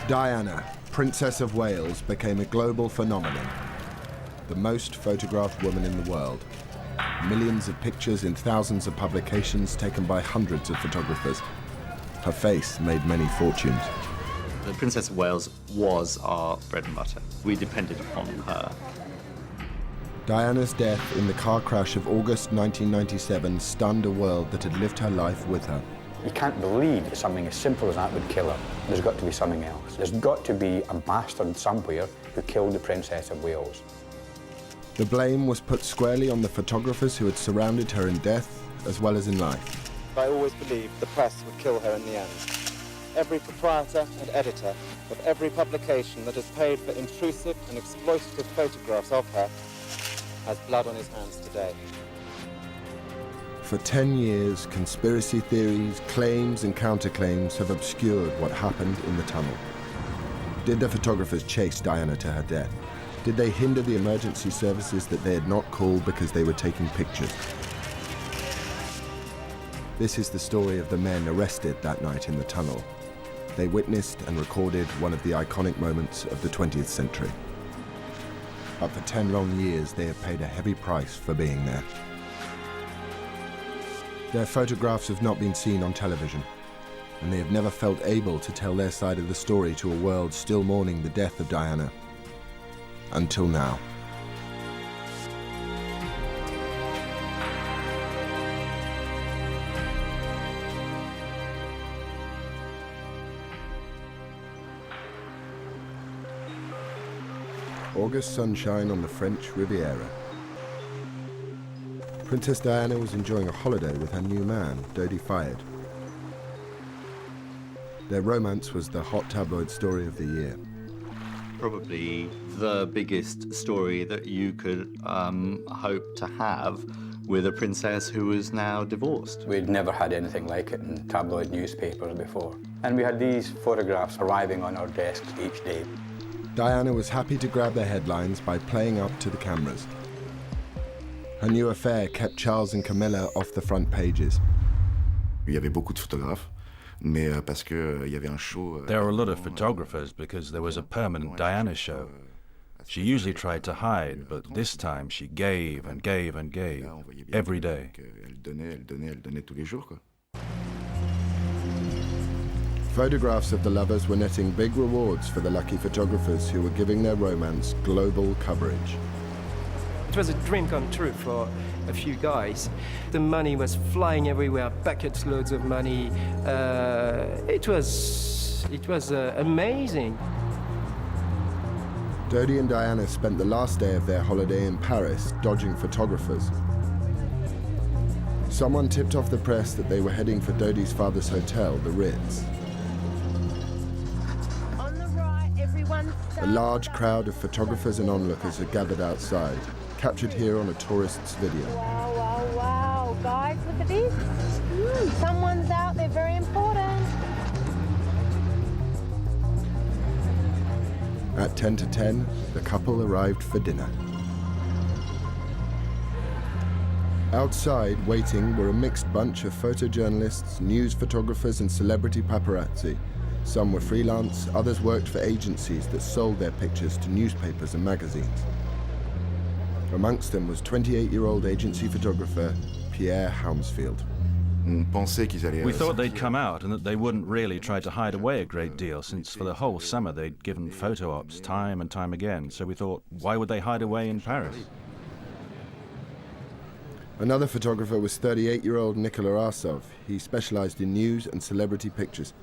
Diana, Princess of Wales, became a global phenomenon. The most photographed woman in the world. Millions of pictures in thousands of publications taken by hundreds of photographers. Her face made many fortunes. The Princess of Wales was our bread and butter. We depended on her. Diana's death in the car crash of August 1997 stunned a world that had lived her life with her. You can't believe that something as simple as that would kill her. There's got to be something else. There's got to be a bastard somewhere who killed the Princess of Wales. The blame was put squarely on the photographers who had surrounded her in death as well as in life. I always believed the press would kill her in the end. Every proprietor and editor of every publication that has paid for intrusive and exploitative photographs of her has blood on his hands today. For 10 years, conspiracy theories, claims and counterclaims have obscured what happened in the tunnel. Did the photographers chase Diana to her death? Did they hinder the emergency services that they had not called because they were taking pictures? This is the story of the men arrested that night in the tunnel. They witnessed and recorded one of the iconic moments of the 20th century. But for 10 long years, they have paid a heavy price for being there. Their photographs have not been seen on television, and they have never felt able to tell their side of the story to a world still mourning the death of Diana. Until now. August sunshine on the French Riviera. Princess Diana was enjoying a holiday with her new man, Dodi al-Fayed. Their romance was the hot tabloid story of the year. Probably the biggest story that you could hope to have with a princess who was now divorced. We'd never had anything like it in tabloid newspapers before. And we had these photographs arriving on our desks each day. Diana was happy to grab the headlines by playing up to the cameras. Her new affair kept Charles and Camilla off the front pages. Il y avait beaucoup de photographes, mais parce que il y avait un show. There were a lot of photographers because there was a permanent Diana show. She usually tried to hide, but this time she gave and gave and gave, every day. Elle donnait tous les jours, quoi. Photographs of the lovers were netting big rewards for the lucky photographers who were giving their romance global coverage. It was a dream come true for a few guys. The money was flying everywhere, buckets loads of money. It was amazing. Dodi and Diana spent the last day of their holiday in Paris, dodging photographers. Someone tipped off the press that they were heading for Dodi's father's hotel, the Ritz. On the right, everyone. A large crowd of photographers and onlookers had gathered outside, captured here on a tourist's video. Wow, wow, wow. Guys, look at this. Someone's out there, very important. At 10 to 10, the couple arrived for dinner. Outside, waiting, were a mixed bunch of photojournalists, news photographers, and celebrity paparazzi. Some were freelance, others worked for agencies that sold their pictures to newspapers and magazines. Amongst them was 28-year-old agency photographer Pierre Hounsfield. We thought they'd come out and that they wouldn't really try to hide away a great deal, since for the whole summer they'd given photo ops time and time again. So we thought, why would they hide away in Paris? Another photographer was 38-year-old Nicolas Arsov. He specialized in news and celebrity pictures.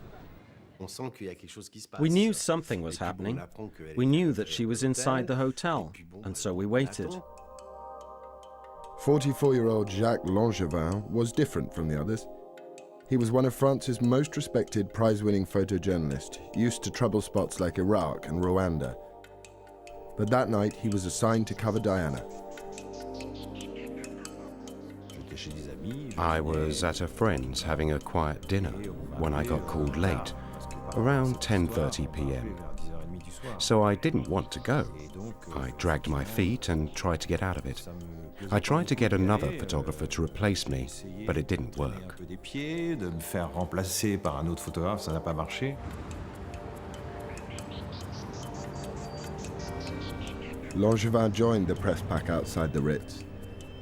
We knew something was happening. We knew that she was inside the hotel, and so we waited. 44-year-old Jacques Langevin was different from the others. He was one of France's most respected prize-winning photojournalists, used to trouble spots like Iraq and Rwanda. But that night, he was assigned to cover Diana. I was at a friend's having a quiet dinner when I got called late, around 10:30 p.m. So I didn't want to go. I dragged my feet and tried to get out of it. I tried to get another photographer to replace me, but it didn't work. Langevin joined the press pack outside the Ritz.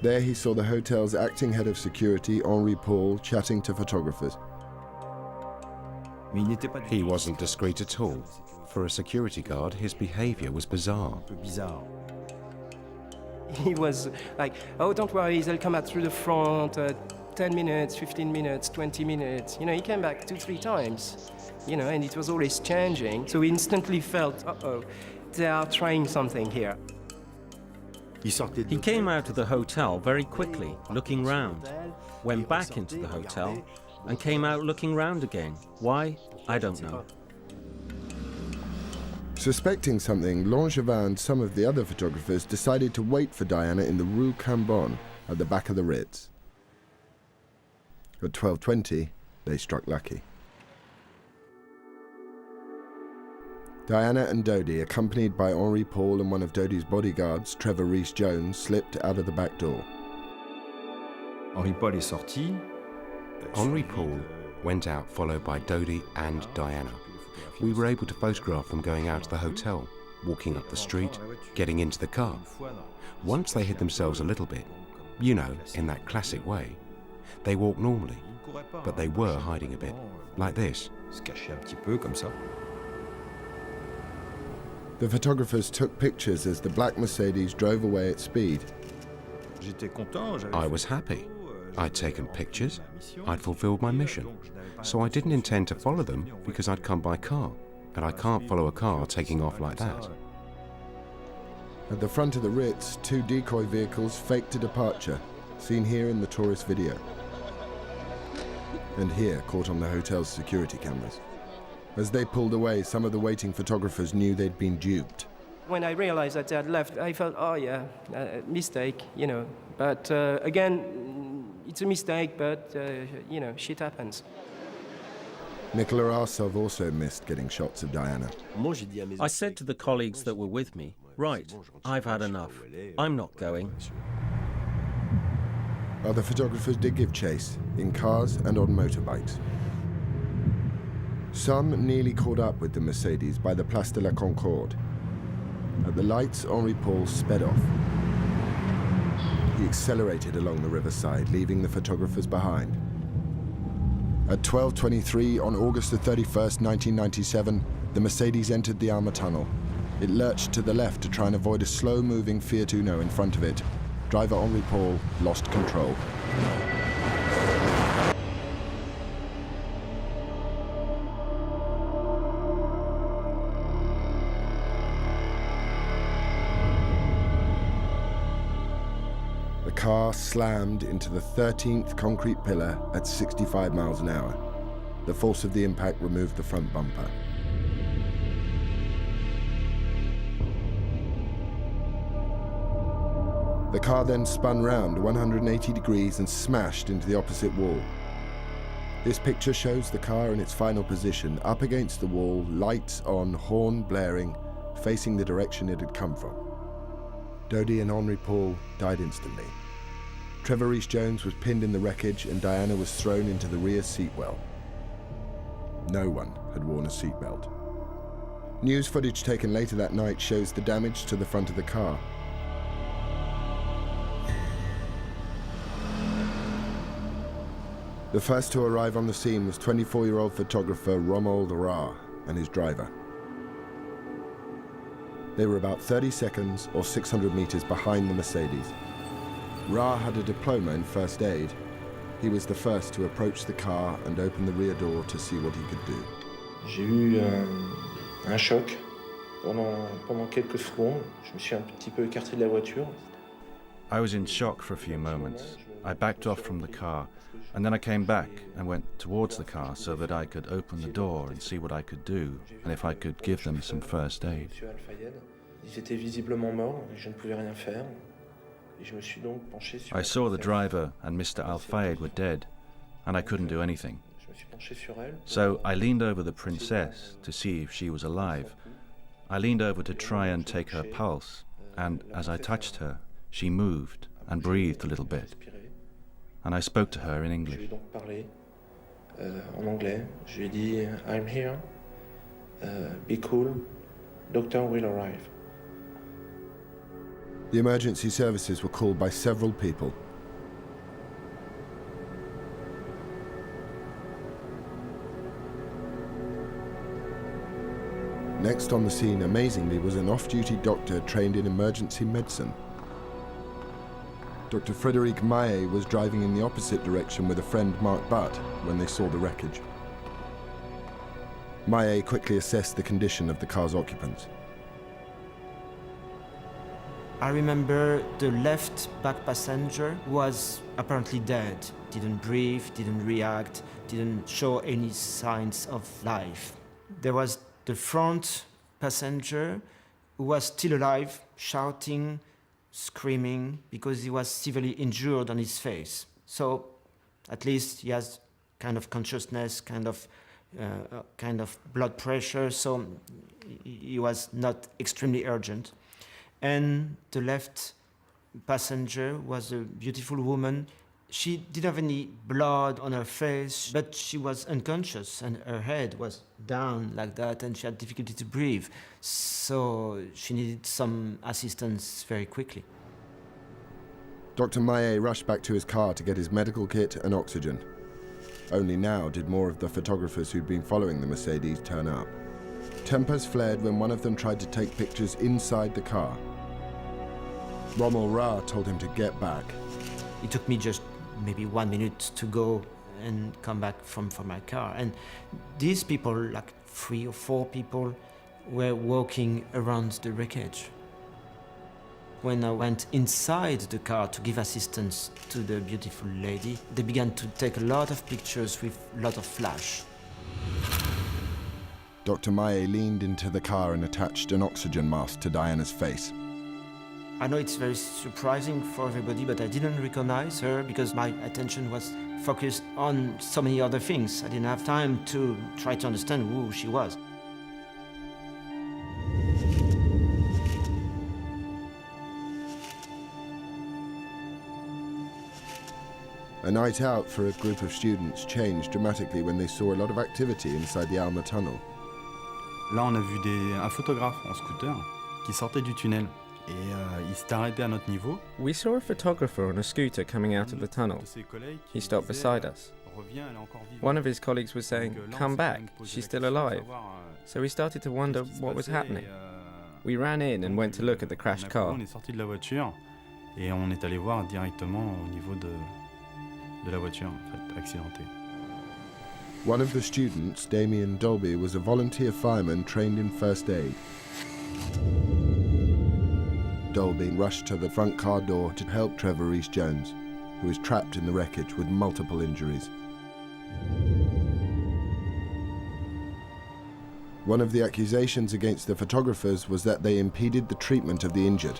There he saw the hotel's acting head of security, Henri Paul, chatting to photographers. He wasn't discreet at all. For a security guard, his behavior was bizarre. He was like, oh, don't worry, they'll come out through the front, 10 minutes, 15 minutes, 20 minutes. You know, he came back 2-3 times, you know, and it was always changing. So we instantly felt, uh-oh, they are trying something here. He came out of the hotel very quickly, looking round, went back into the hotel, and came out looking round again. Why? I don't know. Suspecting something, Langevin and some of the other photographers decided to wait for Diana in the Rue Cambon at the back of the Ritz. At 12:20, they struck lucky. Diana and Dodi, accompanied by Henri Paul and one of Dodi's bodyguards, Trevor Rhys-Jones, slipped out of the back door. Henri Paul went out followed by Dodi and Diana. We were able to photograph them going out of the hotel, walking up the street, getting into the car. Once they hid themselves a little bit, you know, in that classic way, they walked normally, but they were hiding a bit, like this. The photographers took pictures as the black Mercedes drove away at speed. I was happy. I'd taken pictures, I'd fulfilled my mission, so I didn't intend to follow them because I'd come by car, and I can't follow a car taking off like that. At the front of the Ritz, 2 decoy vehicles faked a departure, seen here in the tourist video, and here caught on the hotel's security cameras. As they pulled away, some of the waiting photographers knew they'd been duped. When I realized that they had left, I felt, oh yeah, mistake, you know. But again, it's a mistake, but you know, shit happens. Nicola Arsov also missed getting shots of Diana. I said to the colleagues that were with me, right, I've had enough. I'm not going. Other photographers did give chase, in cars and on motorbikes. Some nearly caught up with the Mercedes by the Place de la Concorde. At the lights, Henri Paul sped off. He accelerated along the riverside, leaving the photographers behind. At 12:23 on August the 31st, 1997, the Mercedes entered the Alma Tunnel. It lurched to the left to try and avoid a slow-moving Fiat Uno in front of it. Driver Henri Paul lost control. The car slammed into the 13th concrete pillar at 65 miles an hour. The force of the impact removed the front bumper. The car then spun round 180 degrees and smashed into the opposite wall. This picture shows the car in its final position, up against the wall, lights on, horn blaring, facing the direction it had come from. Dodi and Henri Paul died instantly. Trevor Rhys-Jones was pinned in the wreckage and Diana was thrown into the rear seat well. No one had worn a seatbelt. News footage taken later that night shows the damage to the front of the car. The first to arrive on the scene was 24-year-old photographer Romuald Ra and his driver. They were about 30 seconds or 600 meters behind the Mercedes. Ra had a diploma in first aid. He was the first to approach the car and open the rear door to see what he could do. J'ai eu un choc pendant quelques secondes. Je me suis un petit peu écarté de la voiture. I was in shock for a few moments. I backed off from the car, and then I came back and went towards the car so that I could open the door and see what I could do, and if I could give them some first aid. Monsieur al-Fayed, ils étaient visiblement morts et je ne pouvais rien faire. Et je me suis donc penché sur. I saw the driver and Mr. al-Fayed were dead, and I couldn't do anything. Je me suis penché sur elle. So I leaned over the princess to see if she was alive. I leaned over to try and take her pulse, and as I touched her, she moved and breathed a little bit. And I spoke to her in English. Je lui ai donc parlé en anglais. Je lui ai dit, I'm here. Be cool. Doctor will arrive. The emergency services were called by several people. Next on the scene, amazingly, was an off-duty doctor trained in emergency medicine. Dr. Frédéric Maillet was driving in the opposite direction with a friend, Marc Butt, when they saw the wreckage. Maillet quickly assessed the condition of the car's occupants. I remember the left back passenger was apparently dead. Didn't breathe, didn't react, didn't show any signs of life. There was the front passenger who was still alive, shouting, screaming, because he was severely injured on his face. So at least he has kind of consciousness, kind of blood pressure, so he was not extremely urgent. And the left passenger was a beautiful woman. She didn't have any blood on her face, but she was unconscious and her head was down like that and she had difficulty to breathe. So she needed some assistance very quickly. Dr. Maillet rushed back to his car to get his medical kit and oxygen. Only now did more of the photographers who'd been following the Mercedes turn up. Tempers flared when one of them tried to take pictures inside the car. Rommel Ra told him to get back. It took me just maybe 1 minute to go and come back from my car. And these people, like 3 or 4 people, were walking around the wreckage. When I went inside the car to give assistance to the beautiful lady, they began to take a lot of pictures with a lot of flash. Dr. Maillet leaned into the car and attached an oxygen mask to Diana's face. I know it's very surprising for everybody, but I didn't recognize her because my attention was focused on so many other things. I didn't have time to try to understand who she was. A night out for a group of students changed dramatically when they saw a lot of activity inside the Alma tunnel. Là, on a vu un photographe en scooter qui sortait du tunnel. Et il s'est arrêté à notre niveau. We saw a photographer on a scooter coming out of the tunnel. He stopped beside us. One of his colleagues was saying, "Come back, she's still alive." So we started to wonder what was happening. We ran in and went to look at the crashed car. On est sorti de la voiture et on est allé voir directement au niveau de la voiture en fait, accidentée. One of the students, Damien Dolby, was a volunteer fireman trained in first aid. Dolby rushed to the front car door to help Trevor Rees-Jones, who was trapped in the wreckage with multiple injuries. One of the accusations against the photographers was that they impeded the treatment of the injured.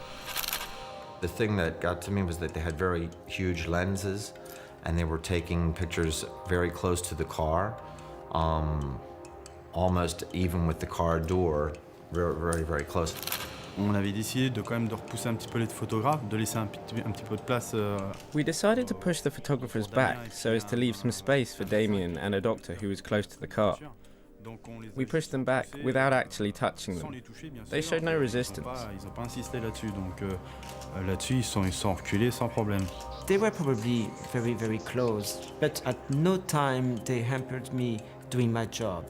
The thing that got to me was that they had very huge lenses and they were taking pictures very close to the car, almost even with the car door, very, very, very close. On avait décidé de quand même de repousser un petit peu les photographes, de laisser un petit peu de place. We decided to push the photographers back so as to leave some space for Damien and a doctor who was close to the car. We pushed them back without actually touching them. They showed no resistance. Ils n'ont pas insisté là-dessus, donc là-dessus ils sont reculés sans problème. They were probably very, very close, but at no time they hampered me doing my job.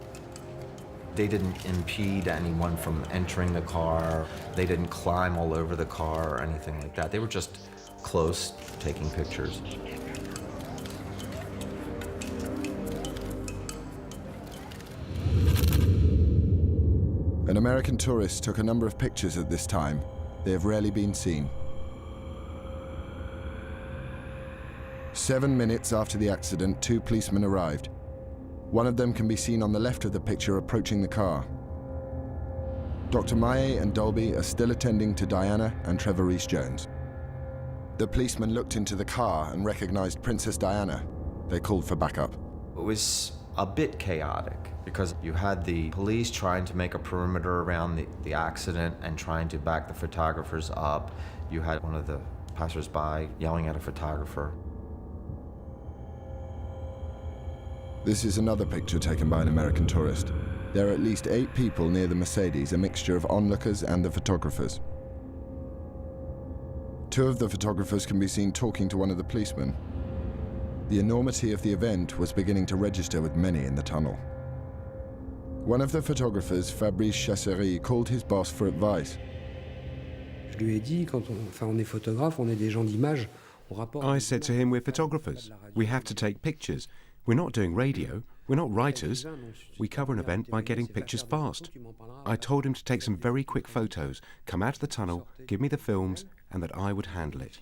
They didn't impede anyone from entering the car. They didn't climb all over the car or anything like that. They were just close, taking pictures. An American tourist took a number of pictures at this time. They have rarely been seen. 7 minutes after the accident, 2 policemen arrived. One of them can be seen on the left of the picture approaching the car. Dr. Maillet and Dolby are still attending to Diana and Trevor Rees-Jones. The policeman looked into the car and recognized Princess Diana. They called for backup. It was a bit chaotic because you had the police trying to make a perimeter around the accident and trying to back the photographers up. You had one of the passers-by yelling at a photographer. This is another picture taken by an American tourist. There are at least 8 people near the Mercedes, a mixture of onlookers and the photographers. Two of the photographers can be seen talking to one of the policemen. The enormity of the event was beginning to register with many in the tunnel. One of the photographers, Fabrice Chasserie, called his boss for advice. I said to him, we're photographers. We have to take pictures. We're not doing radio. We're not writers. We cover an event by getting pictures fast. I told him to take some very quick photos, come out of the tunnel, give me the films, and that I would handle it.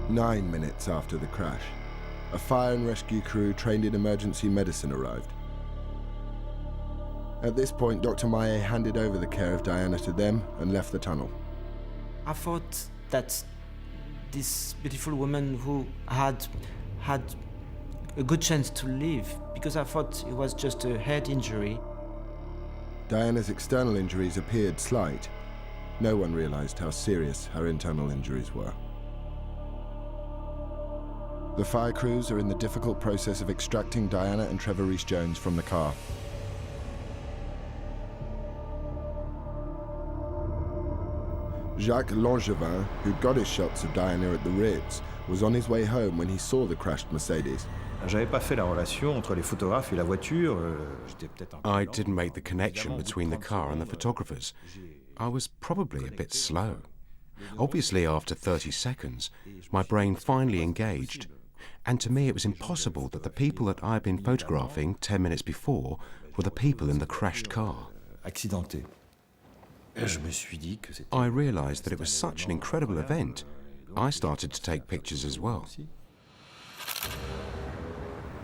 "9 minutes after the crash, a fire and rescue crew trained in emergency medicine arrived. At this point, Dr. Maillet handed over the care of Diana to them and left the tunnel. I thought that this beautiful woman who had a good chance to live, because I thought it was just a head injury. Diana's external injuries appeared slight. No one realized how serious her internal injuries were. The fire crews are in the difficult process of extracting Diana and Trevor Rees-Jones from the car. Jacques Langevin, who got his shots of Diana at the Ritz, was on his way home when he saw the crashed Mercedes. J'avais pas fait la relation entre les photographes et la voiture. I didn't make the connection between the car and the photographers. I was probably a bit slow. Obviously, after 30 seconds, my brain finally engaged. And to me, it was impossible that the people that I had been photographing 10 minutes before were the people in the crashed car. Accidenté. I realized that it was such an incredible event. I started to take pictures as well.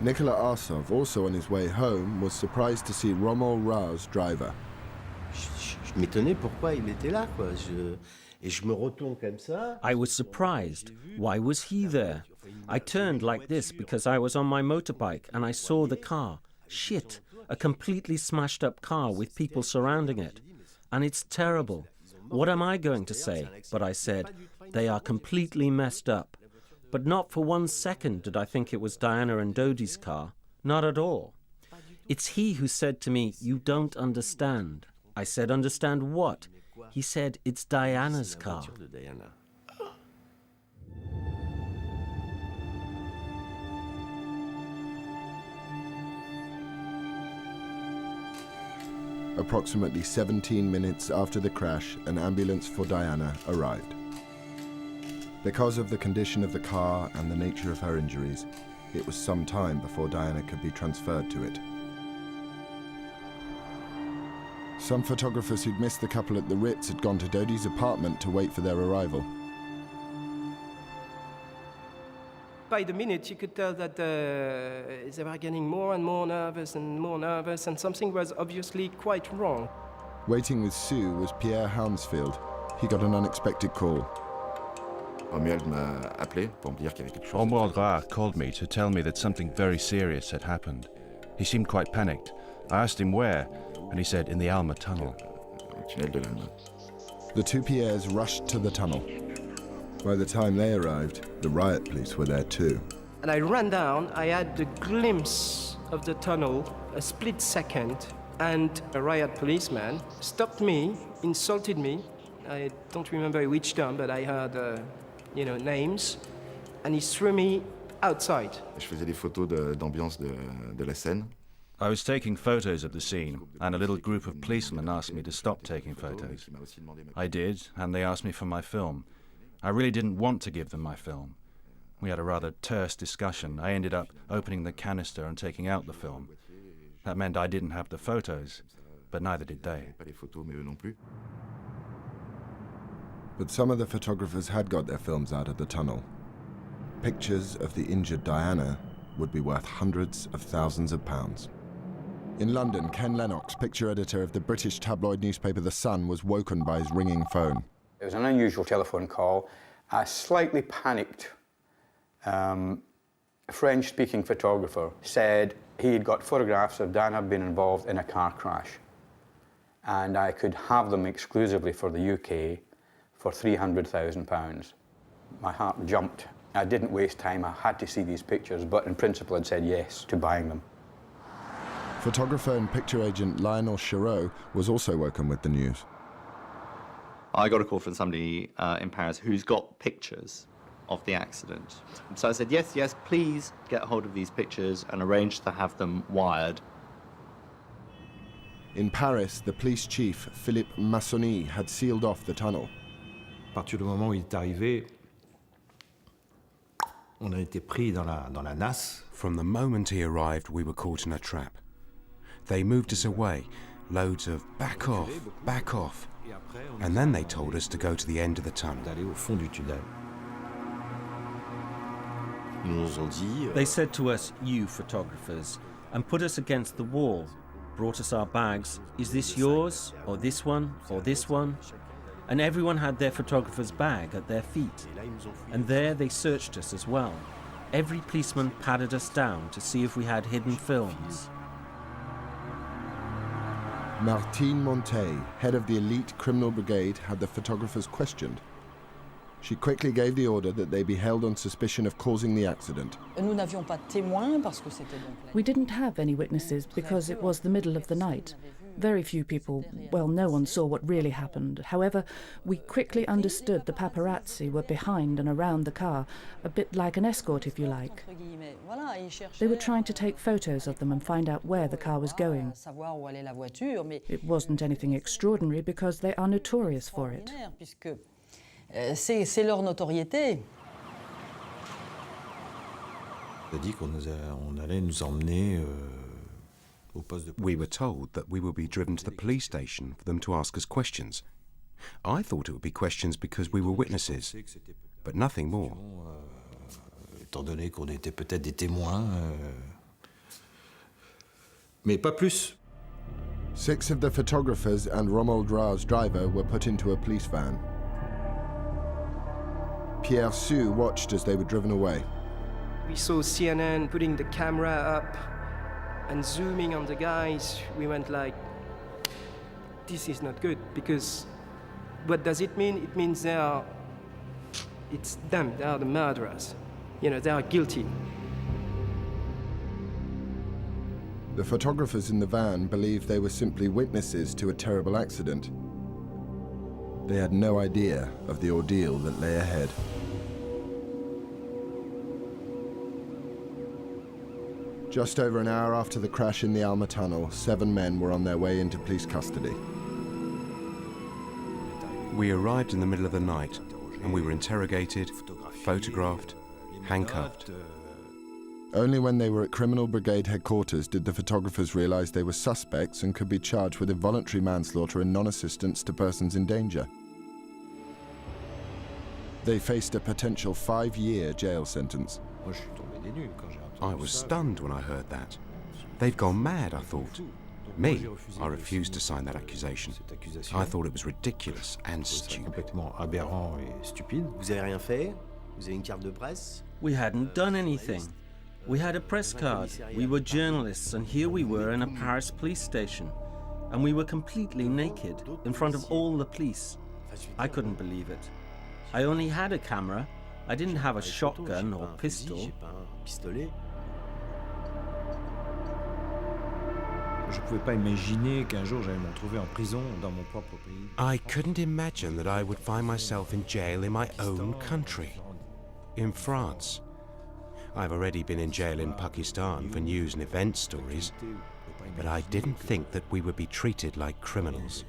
Nicolas Arsov, also on his way home, was surprised to see Romain Rao's driver. I was surprised. Why was he there? I turned like this because I was on my motorbike and I saw the car. Shit, a completely smashed up car with people surrounding it. And it's terrible. What am I going to say? But I said, they are completely messed up. But not for 1 second did I think it was Diana and Dodi's car. Not at all. It's he who said to me, you don't understand. I said, understand what? He said, it's Diana's car. Approximately 17 minutes after the crash, an ambulance for Diana arrived. Because of the condition of the car and the nature of her injuries, it was some time before Diana could be transferred to it. Some photographers who'd missed the couple at the Ritz had gone to Dodi's apartment to wait for their arrival. By the minute, you could tell that they were getting more and more nervous, and something was obviously quite wrong. Waiting with Sue was Pierre Hounsfield. He got an unexpected call. Romuald Ra called me to tell me that something very serious had happened. He seemed quite panicked. I asked him where, and he said in the Alma tunnel. The two Pierres rushed to the tunnel. By the time they arrived, the riot police were there too. And I ran down, I had the glimpse of the tunnel, a split second, and a riot policeman stopped me, insulted me. I don't remember which term, but I heard, names, and he threw me outside. Je faisais des photos d'ambiance de la scène. I was taking photos of the scene, and a little group of policemen asked me to stop taking photos. I did, and they asked me for my film. I really didn't want to give them my film. We had a rather terse discussion. I ended up opening the canister and taking out the film. That meant I didn't have the photos, but neither did they. But some of the photographers had got their films out of the tunnel. Pictures of the injured Diana would be worth hundreds of thousands of pounds. In London, Ken Lennox, picture editor of the British tabloid newspaper The Sun, was woken by his ringing phone. It was an unusual telephone call. A slightly panicked French-speaking photographer said he had got photographs of Diana being involved in a car crash, and I could have them exclusively for the UK for £300,000. My heart jumped. I didn't waste time. I had to see these pictures, but in principle I'd said yes to buying them. Photographer and picture agent Lionel Chiraud was also woken with the news. I got a call from somebody in Paris who's got pictures of the accident. So I said, yes, yes, please get hold of these pictures and arrange to have them wired. In Paris, the police chief, Philippe Massoni, had sealed off the tunnel. À partir du moment où il est arrivé, on a été pris dans la nasse. From the moment he arrived, we were caught in a trap. They moved us away, loads of back off, and then they told us to go to the end of the tunnel. D'aller au fond du tunnel. They said to us, you photographers, and put us against the wall, brought us our bags. Is this yours, or this one, or this one? And everyone had their photographer's bag at their feet. And there they searched us as well. Every policeman patted us down to see if we had hidden films. Martine Montet, head of the elite criminal brigade, had the photographers questioned. She quickly gave the order that they be held on suspicion of causing the accident. We didn't have any witnesses because it was the middle of the night. Very few people, well, no one saw what really happened. However, we quickly understood the paparazzi were behind and around the car, a bit like an escort, if you like. They were trying to take photos of them and find out where the car was going. It wasn't anything extraordinary because they are notorious for it. C'est leur notoriété. On a dit qu'on allait nous emmener au poste de... We were told that we would be driven to the police station for them to ask us questions. I thought it would be questions because we were witnesses, but nothing more. Étant donné qu'on était peut-être des témoins, mais pas plus. 6 of the photographers and Romuald Ra's driver were put into a police van. Pierre Sue watched as they were driven away. We saw CNN putting the camera up and zooming on the guys. We went like, this is not good, because what does it mean? It means it's them, they are the murderers. You know, they are guilty. The photographers in the van believed they were simply witnesses to a terrible accident. They had no idea of the ordeal that lay ahead. Just over an hour after the crash in the Alma Tunnel, 7 men were on their way into police custody. We arrived in the middle of the night, and we were interrogated, photographed, handcuffed. Only when they were at Criminal Brigade headquarters did the photographers realize they were suspects and could be charged with involuntary manslaughter and non-assistance to persons in danger. They faced a potential 5-year jail sentence. I was stunned when I heard that. They'd gone mad, I thought. Me, I refused to sign that accusation. I thought it was ridiculous and stupid. We hadn't done anything. We had a press card. We were journalists, and here we were in a Paris police station. And we were completely naked, in front of all the police. I couldn't believe it. I only had a camera. I didn't have a shotgun or pistol. I couldn't imagine that I would find myself in jail in my own country, in France. I've already been in jail in Pakistan for news and event stories, but I didn't think that we would be treated like criminals.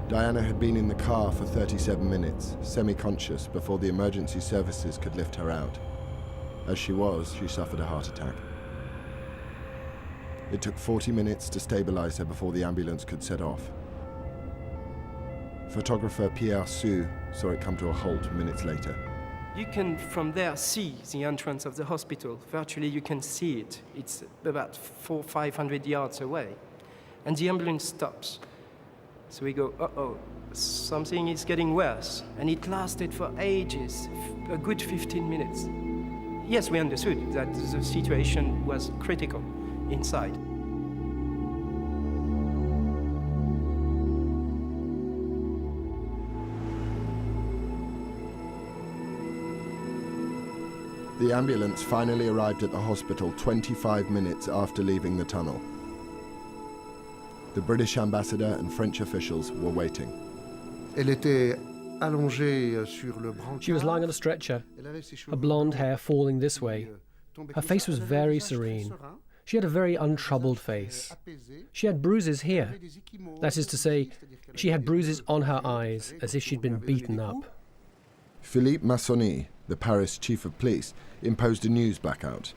Diana had been in the car for 37 minutes, semi-conscious, before the emergency services could lift her out. As she was, she suffered a heart attack. It took 40 minutes to stabilize her before the ambulance could set off. Photographer Pierre Sue saw it come to a halt minutes later. You can, from there, see the entrance of the hospital. Virtually, you can see it. It's about 400-500 yards away. And the ambulance stops. So we go, uh-oh, something is getting worse. And it lasted for ages, a good 15 minutes. Yes, we understood that the situation was critical inside. The ambulance finally arrived at the hospital 25 minutes after leaving the tunnel. The British ambassador and French officials were waiting. She was lying on a stretcher, her blonde hair falling this way. Her face was very serene. She had a very untroubled face. She had bruises here. That is to say, she had bruises on her eyes, as if she'd been beaten up. Philippe Massonny, the Paris chief of police, imposed a news blackout,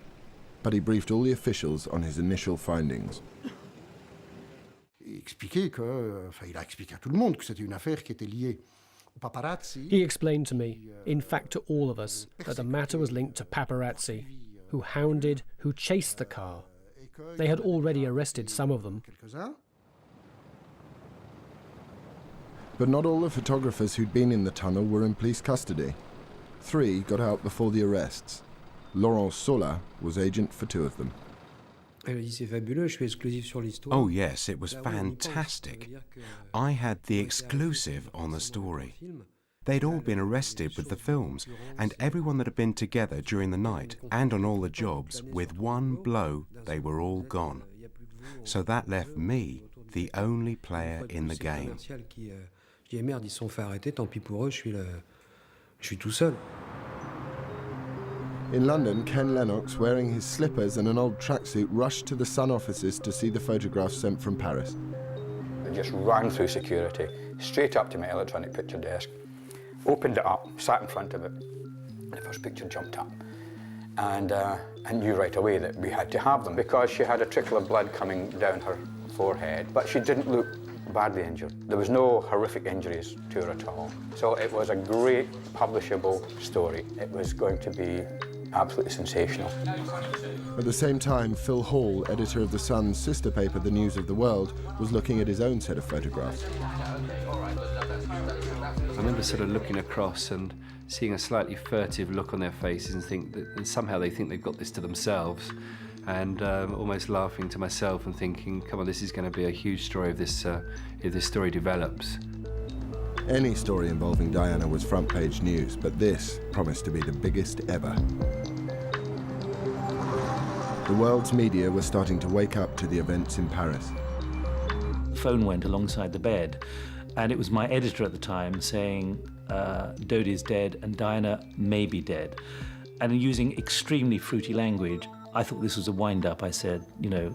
but he briefed all the officials on his initial findings. He explained to me, in fact to all of us, that the matter was linked to paparazzi, who hounded, who chased the car. They had already arrested some of them. But not all the photographers who'd been in the tunnel were in police custody. 3 got out before the arrests. Laurent Sola was agent for 2 of them. Oh yes, it was fantastic. I had the exclusive on the story. They'd all been arrested with the films, and everyone that had been together during the night and on all the jobs, with one blow, they were all gone. So that left me, the only player in the game. In London, Ken Lennox, wearing his slippers and an old tracksuit, rushed to the Sun offices to see the photographs sent from Paris. I just ran through security, straight up to my electronic picture desk, opened it up, sat in front of it. The first picture jumped up. And I knew right away that we had to have them because she had a trickle of blood coming down her forehead, but she didn't look badly injured. There was no horrific injuries to her at all. So it was a great publishable story. It was going to be absolutely sensational. At the same time, Phil Hall, editor of The Sun's sister paper, The News of the World, was looking at his own set of photographs. I remember sort of looking across and seeing a slightly furtive look on their faces and think that somehow they think they've got this to themselves, and almost laughing to myself and thinking, come on, this is going to be a huge story if this story develops. Any story involving Diana was front-page news, but this promised to be the biggest ever. The world's media were starting to wake up to the events in Paris. The phone went alongside the bed, and it was my editor at the time saying, Dodi's dead and Diana may be dead. And using extremely fruity language, I thought this was a wind-up. I said, you know,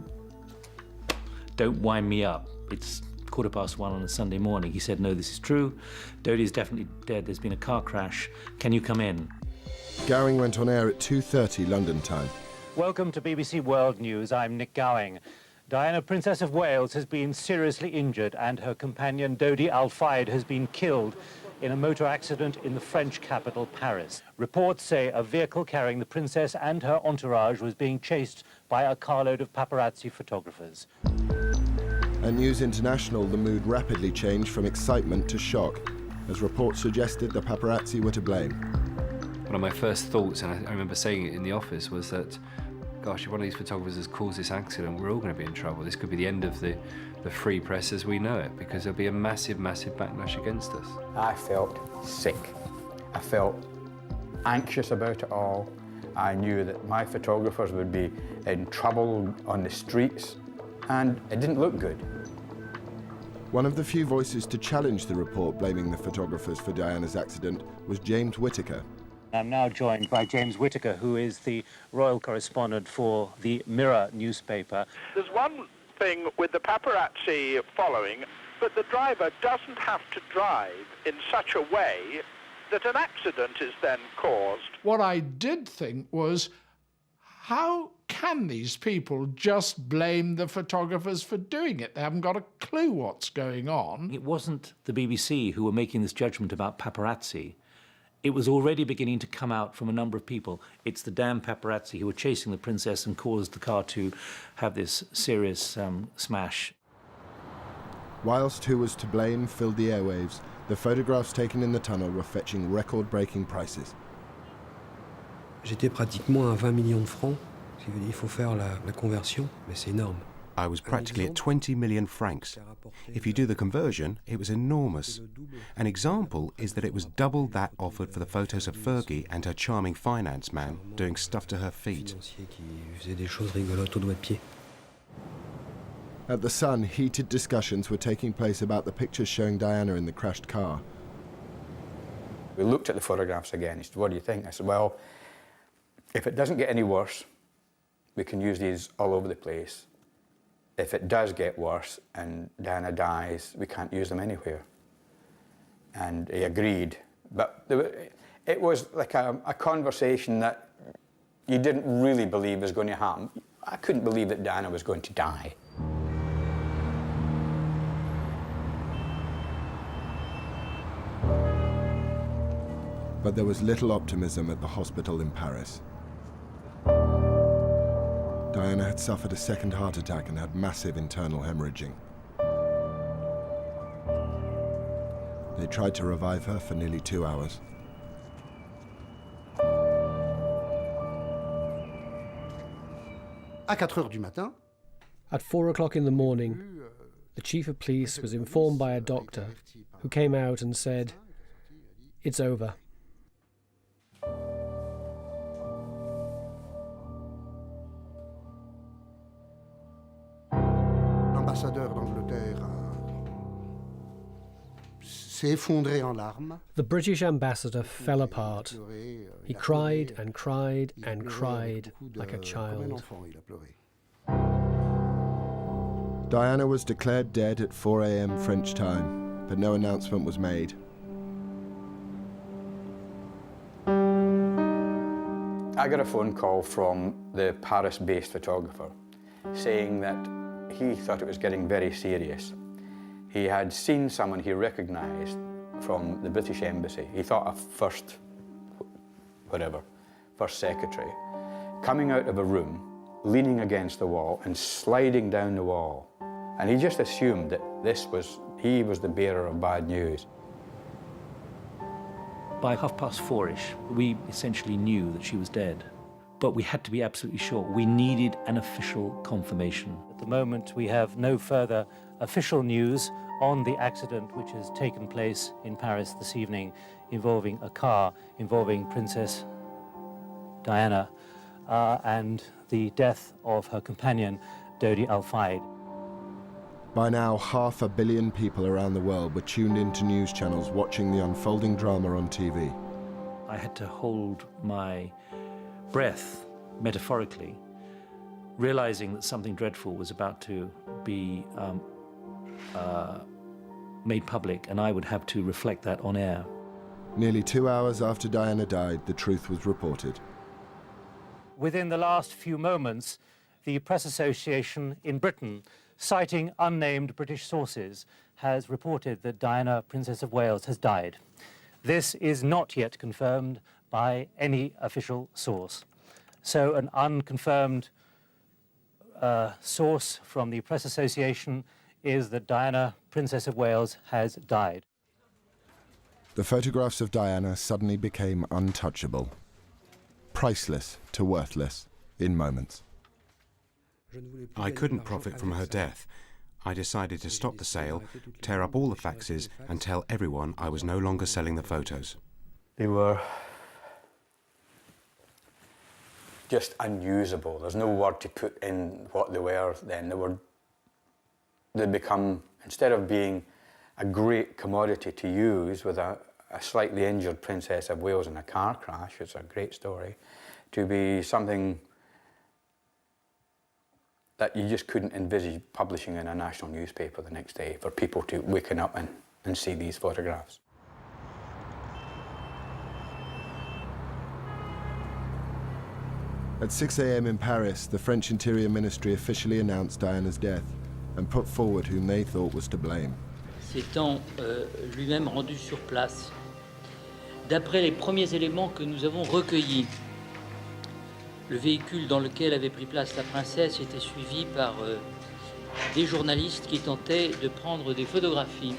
don't wind me up. It's 1:15 on a Sunday morning. He said, no, this is true. Dodi's definitely dead. There's been a car crash. Can you come in? Gowing went on air at 2:30 London time. Welcome to BBC World News. I'm Nick Gowing. Diana, Princess of Wales, has been seriously injured and her companion Dodi al-Fayed has been killed in a motor accident in the French capital, Paris. Reports say a vehicle carrying the princess and her entourage was being chased by a carload of paparazzi photographers. At News International, the mood rapidly changed from excitement to shock, as reports suggested the paparazzi were to blame. One of my first thoughts, and I remember saying it in the office, was that, gosh, if one of these photographers has caused this accident, we're all going to be in trouble. This could be the end of the free press as we know it, because there'll be a massive, massive backlash against us. I felt sick. I felt anxious about it all. I knew that my photographers would be in trouble on the streets, and it didn't look good. One of the few voices to challenge the report blaming the photographers for Diana's accident was James Whittaker. I'm now joined by James Whittaker, who is the royal correspondent for the Mirror newspaper. There's one thing with the paparazzi following, but the driver doesn't have to drive in such a way that an accident is then caused. What I did think was, how can these people just blame the photographers for doing it? They haven't got a clue what's going on. It wasn't the BBC who were making this judgment about paparazzi. It was already beginning to come out from a number of people. It's the damn paparazzi who were chasing the princess and caused the car to have this serious smash. Whilst who was to blame filled the airwaves, the photographs taken in the tunnel were fetching record-breaking prices. J'étais pratiquement à 20 millions de francs. Il faut faire la conversion, mais c'est énorme. I was practically at 20 million francs. If you do the conversion, it was enormous. An example is that it was double that offered for the photos of Fergie and her charming finance man doing stuff to her feet. At the Sun, heated discussions were taking place about the pictures showing Diana in the crashed car. We looked at the photographs again. He said, "What do you think?" I said, "Well, if it doesn't get any worse, we can use these all over the place. If it does get worse and Diana dies, we can't use them anywhere." And he agreed. But it was like a conversation that you didn't really believe was going to happen. I couldn't believe that Diana was going to die. But there was little optimism at the hospital in Paris. Diana had suffered a second heart attack and had massive internal hemorrhaging. They tried to revive her for nearly 2 hours. At 4 o'clock in the morning, the chief of police was informed by a doctor who came out and said, "It's over." The British ambassador fell apart. He cried and cried and cried like a child. Diana was declared dead at 4 a.m. French time, but no announcement was made. I got a phone call from the Paris-based photographer saying that he thought it was getting very serious. He had seen someone he recognised from the British Embassy. He thought a first secretary, coming out of a room, leaning against the wall and sliding down the wall. And he just assumed that he was the bearer of bad news. By 4:30-ish, we essentially knew that she was dead. But we had to be absolutely sure. We needed an official confirmation. At the moment, we have no further official news on the accident which has taken place in Paris this evening involving a car involving Princess Diana and the death of her companion, Dodi al-Fayed. By now, 500 million people around the world were tuned into news channels watching the unfolding drama on TV. I had to hold my breath, metaphorically, realizing that something dreadful was about to be made public, and I would have to reflect that on air. Nearly 2 hours after Diana died, the truth was reported. Within the last few moments, the Press Association in Britain, citing unnamed British sources, has reported that Diana, Princess of Wales, has died. This is not yet confirmed by any official source. So an unconfirmed source from the Press Association is that Diana, Princess of Wales, has died. The photographs of Diana suddenly became untouchable, priceless to worthless in moments. I couldn't profit from her death. I decided to stop the sale, tear up all the faxes, and tell everyone I was no longer selling the photos. They were just unusable. There's no word to put in what they were then. They'd become, instead of being a great commodity to use with a slightly injured Princess of Wales in a car crash, it's a great story, to be something that you just couldn't envisage publishing in a national newspaper the next day, for people to waken up and see these photographs. At 6 a.m. in Paris, the French Interior Ministry officially announced Diana's death and put forward whom they thought was to blame. S'étant lui-même rendu sur place, d'après les premiers éléments que nous avons recueillis, le véhicule dans lequel avait pris place la princesse était suivi par des journalistes qui tentaient de prendre des photographies.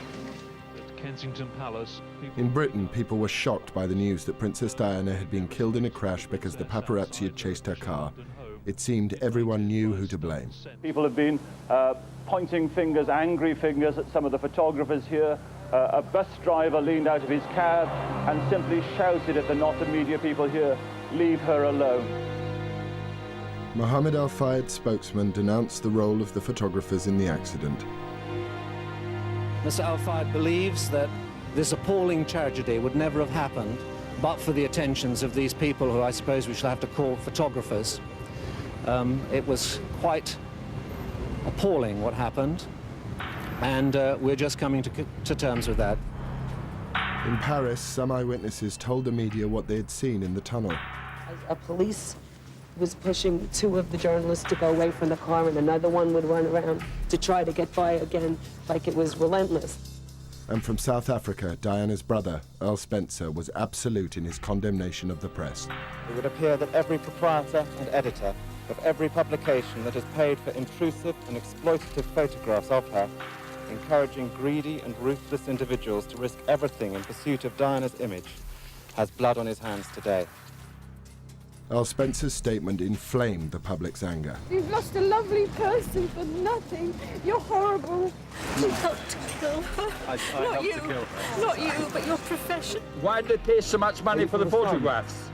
In Britain, people were shocked by the news that Princess Diana had been killed in a crash because the paparazzi had chased her car It seemed everyone knew who to blame. People have been pointing fingers, angry fingers, at some of the photographers here. A bus driver leaned out of his cab and simply shouted at the not the media people here, "Leave her alone." Mohammed al-Fayed spokesman denounced the role of the photographers in the accident. Mr. al-Fayed believes that this appalling tragedy would never have happened but for the attentions of these people who I suppose we shall have to call photographers. It was quite appalling what happened, and we're just coming to terms with that. In Paris, some eyewitnesses told the media what they had seen in the tunnel. A police was pushing two of the journalists to go away from the car, and another one would run around to try to get by again, like it was relentless. And from South Africa, Diana's brother, Earl Spencer, was absolute in his condemnation of the press. It would appear that every proprietor and editor of every publication that has paid for intrusive and exploitative photographs of her, encouraging greedy and ruthless individuals to risk everything in pursuit of Diana's image, has blood on his hands today. Earl Spencer's statement inflamed the public's anger. You've lost a lovely person for nothing. You're horrible. You helped to kill her. I helped to kill her. Not you, but your profession. Why did they pay so much money for the photographs?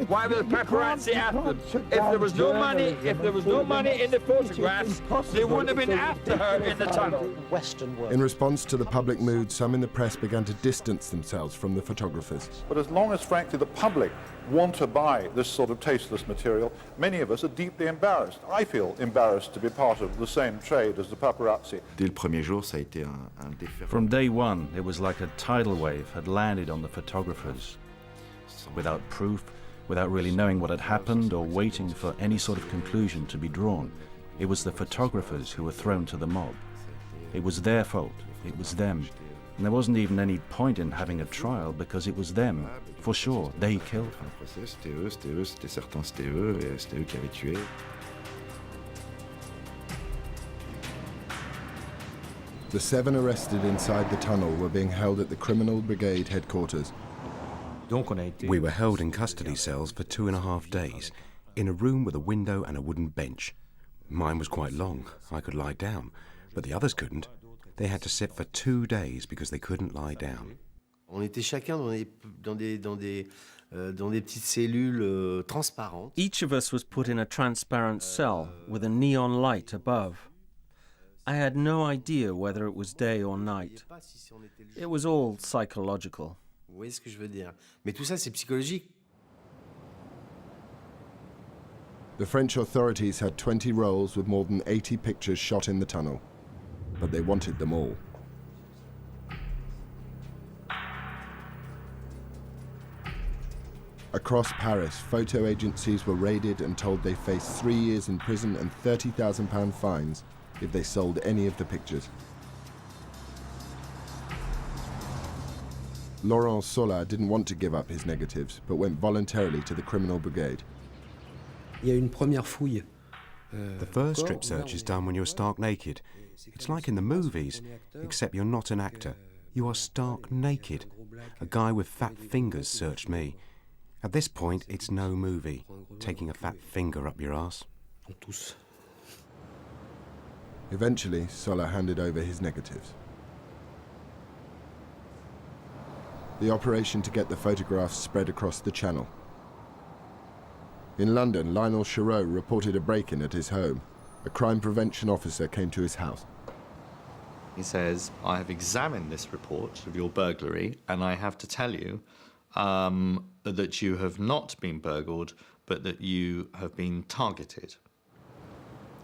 Why were the paparazzi after them? If there was no money, in the photographs, they wouldn't have been after her in the tunnel. In response to the public mood, some in the press began to distance themselves from the photographers. But as long as, frankly, the public want to buy this sort of tasteless material, many of us are deeply embarrassed. I feel embarrassed to be part of the same trade as the paparazzi. From day one, it was like a tidal wave had landed on the photographers. Without proof, without really knowing what had happened or waiting for any sort of conclusion to be drawn, it was the photographers who were thrown to the mob. It was their fault. It was them. And there wasn't even any point in having a trial because it was them. For sure, they killed her. The 7 arrested inside the tunnel were being held at the Criminal Brigade headquarters. We were held in custody cells for 2.5 days, in a room with a window and a wooden bench. Mine was quite long. I could lie down, but the others couldn't. They had to sit for 2 days because they couldn't lie down. Each of us was put in a transparent cell with a neon light above. I had no idea whether it was day or night. It was all psychological. Vous voyez ce que je veux dire? Mais tout ça, c'est psychologique. The French authorities had 20 rolls with more than 80 pictures shot in the tunnel, but they wanted them all. Across Paris, photo agencies were raided and told they faced 3 years in prison and £30,000 fines if they sold any of the pictures. Laurent Sola didn't want to give up his negatives, but went voluntarily to the Criminal Brigade. The first strip search is done when you're stark naked. It's like in the movies, except you're not an actor. You are stark naked. A guy with fat fingers searched me. At this point, it's no movie, taking a fat finger up your ass. Eventually, Sola handed over his negatives. The operation to get the photographs spread across the channel. In London, Lionel Chereau reported a break-in at his home. A crime prevention officer came to his house. He says, I have examined this report of your burglary, and I have to tell you that you have not been burgled, but that you have been targeted.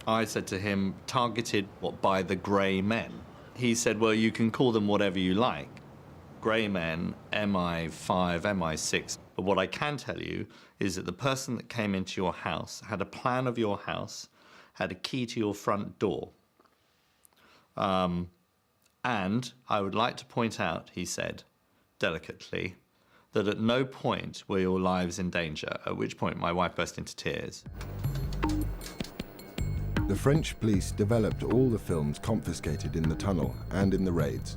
I said to him, targeted what, by the grey men? He said, well, you can call them whatever you like. Grey men, MI5, MI6. But what I can tell you is that the person that came into your house had a plan of your house, had a key to your front door. And I would like to point out, he said, delicately, that at no point were your lives in danger, at which point my wife burst into tears. The French police developed all the films confiscated in the tunnel and in the raids.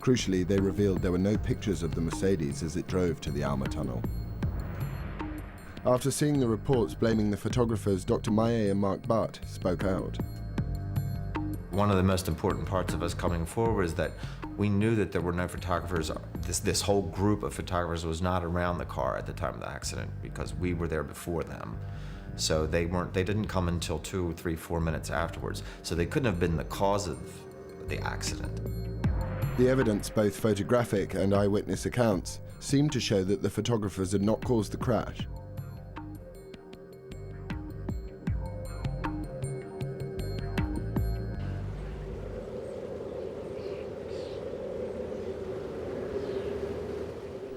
Crucially, they revealed there were no pictures of the Mercedes as it drove to the Alma tunnel. After seeing the reports blaming the photographers, Dr. Maillet and Mark Barth spoke out. One of the most important parts of us coming forward is that we knew that there were no photographers. This whole group of photographers was not around the car at the time of the accident because we were there before them. So they didn't come until 2, 3, 4 minutes afterwards. So they couldn't have been the cause of the accident. The evidence, both photographic and eyewitness accounts, seemed to show that the photographers had not caused the crash.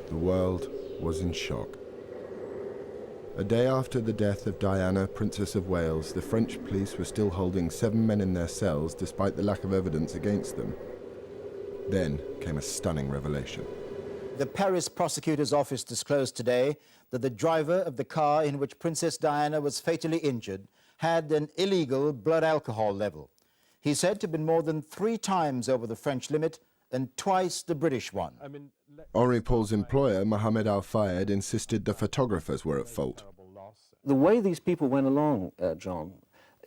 The world was in shock. A day after the death of Diana, Princess of Wales, the French police were still holding 7 men in their cells despite the lack of evidence against them. Then came a stunning revelation. The Paris prosecutor's office disclosed today that the driver of the car in which Princess Diana was fatally injured had an illegal blood alcohol level. He's said to have been more than 3 times over the French limit and twice the British one. Henri Paul's employer, Mohamed al-Fayed, insisted the photographers were at fault. The way these people went along, John,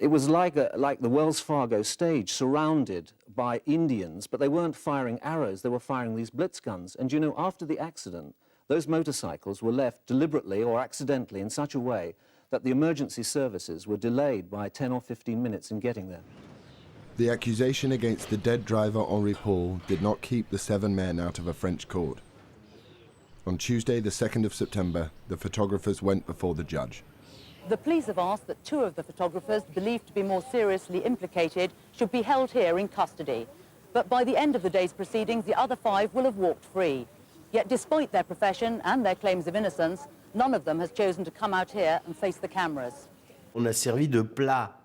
it was like the Wells Fargo stage, surrounded by Indians, but they weren't firing arrows, they were firing these blitz guns. And you know, after the accident, those motorcycles were left deliberately or accidentally in such a way that the emergency services were delayed by 10 or 15 minutes in getting there. The accusation against the dead driver Henri Paul did not keep the 7 men out of a French court. On Tuesday, the 2nd of September, the photographers went before the judge. The police have asked that 2 of the photographers believed to be more seriously implicated should be held here in custody. But by the end of the day's proceedings, the other 5 will have walked free. Yet despite their profession and their claims of innocence, none of them has chosen to come out here and face the cameras. On a servi de plat.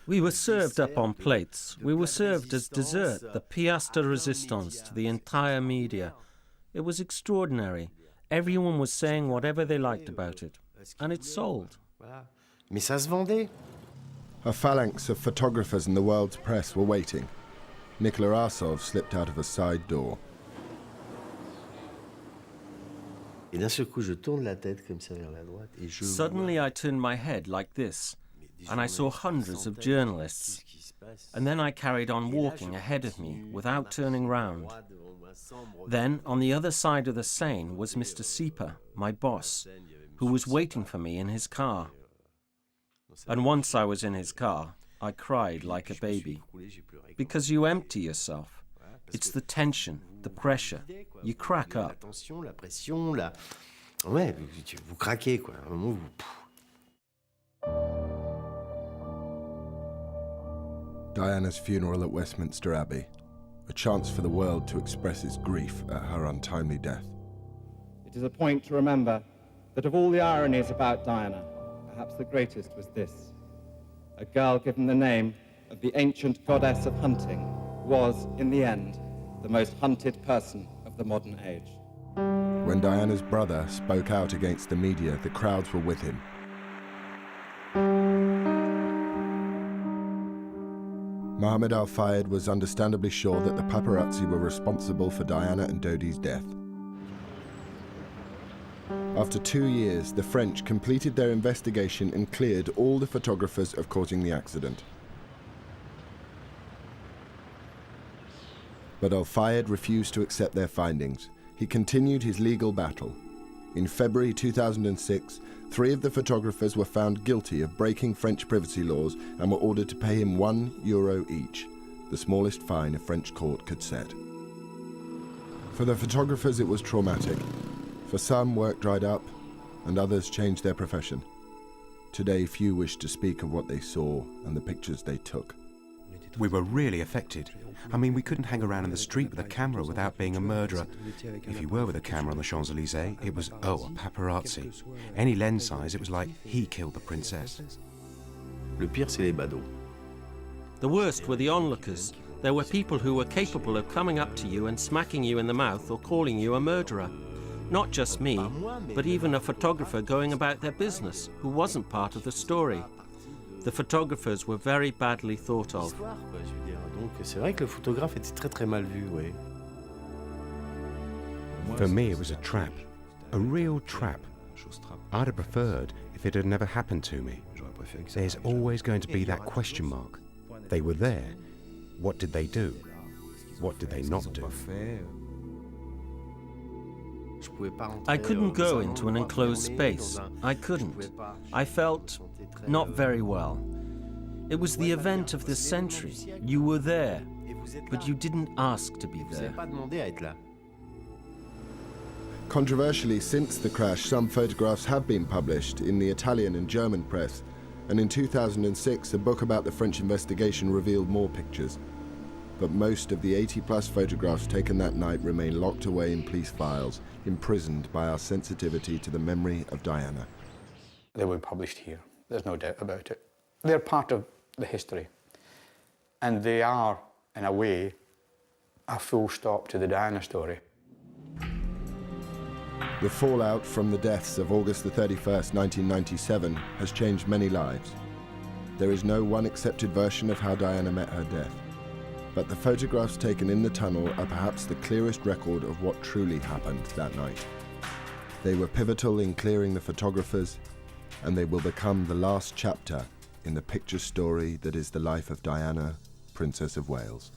We were served up on plates. We were served as dessert, the pièce de résistance to the entire media. It was extraordinary. Everyone was saying whatever they liked about it. And it sold. Mais ça se vendait. A phalanx of photographers in the world's press were waiting. Nicolas Arsov slipped out of a side door. Et d'un seul coup, je tourne la tête comme ça vers la droite et je Suddenly I turned my head like this, and I saw hundreds of journalists. And then I carried on walking ahead of me without turning round. Then, on the other side of the Seine was Mr. Sieper, my boss, who was waiting for me in his car. And once I was in his car, I cried like a baby. Because you empty yourself. It's the tension, the pressure. You crack up. La pression, la... Ouais, vous craquez, quoi. À un moment, Diana's funeral at Westminster Abbey, a chance for the world to express its grief at her untimely death. It is a point to remember that of all the ironies about Diana, perhaps the greatest was this. A girl given the name of the ancient goddess of hunting was, in the end, the most hunted person of the modern age. When Diana's brother spoke out against the media, the crowds were with him. Mohamed al-Fayed was understandably sure that the paparazzi were responsible for Diana and Dodi's death. After 2 years, the French completed their investigation and cleared all the photographers of causing the accident. But al-Fayed refused to accept their findings. He continued his legal battle. In February 2006, 3 of the photographers were found guilty of breaking French privacy laws and were ordered to pay him €1 each, the smallest fine a French court could set. For the photographers, it was traumatic. For some, work dried up, and others changed their profession. Today, few wish to speak of what they saw and the pictures they took. We were really affected. I mean, we couldn't hang around in the street with a camera without being a murderer. If you were with a camera on the Champs-Élysées, it was, oh, a paparazzi. Any lens size, it was like, he killed the princess. Le pire, c'est les badauds. The worst were the onlookers. There were people who were capable of coming up to you and smacking you in the mouth or calling you a murderer. Not just me, but even a photographer going about their business who wasn't part of the story. The photographers were very badly thought of. Donc c'est vrai que le photographe était très très mal vu, oui. For me, it was a trap, a real trap. I'd have preferred if it had never happened to me. There's always going to be that question mark. They were there. What did they do? What did they not do? I couldn't go into an enclosed space. I couldn't. I felt not very well. It was the event of the century. You were there, but you didn't ask to be there. Controversially, since the crash, some photographs have been published in the Italian and German press, and in 2006, a book about the French investigation revealed more pictures. But most of the 80-plus photographs taken that night remain locked away in police files, imprisoned by our sensitivity to the memory of Diana. They were published here, there's no doubt about it. They're part of the history, and they are, in a way, a full stop to the Diana story. The fallout from the deaths of August the 31st, 1997 has changed many lives. There is no one accepted version of how Diana met her death, but the photographs taken in the tunnel are perhaps the clearest record of what truly happened that night. They were pivotal in clearing the photographers, and they will become the last chapter in the picture story that is the life of Diana, Princess of Wales.